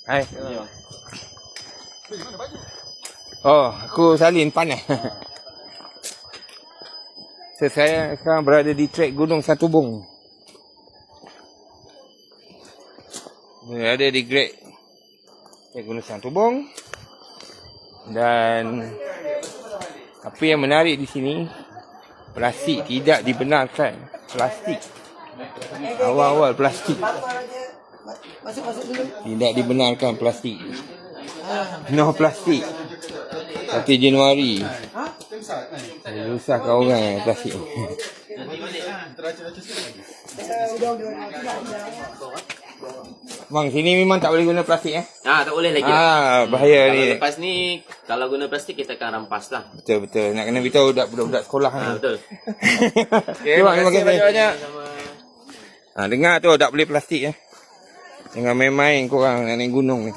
Hai. Oh, aku salin panas. So, saya sekarang berada di trek Gunung Santubong. Berada di trek Gunung Santubong. Dan apa yang menarik di sini, plastik tidak dibenarkan. Plastik. Awal-awal plastik. Tidak dibenarkan plastik. No plastik. 1 Januari. Susahkan orang plastik. Bang, sini memang tak boleh guna plastik Tak boleh lagi. Bahaya Kalau ni. lepas ni, kalau guna plastik kita akan rampas lah. Betul. Nak kena beritahu budak-budak sekolah ni. Betul. Terima kasih banyak-banyak. Sama. Dengar tu tak boleh plastik Jangan main-main korang nak naik gunung ni.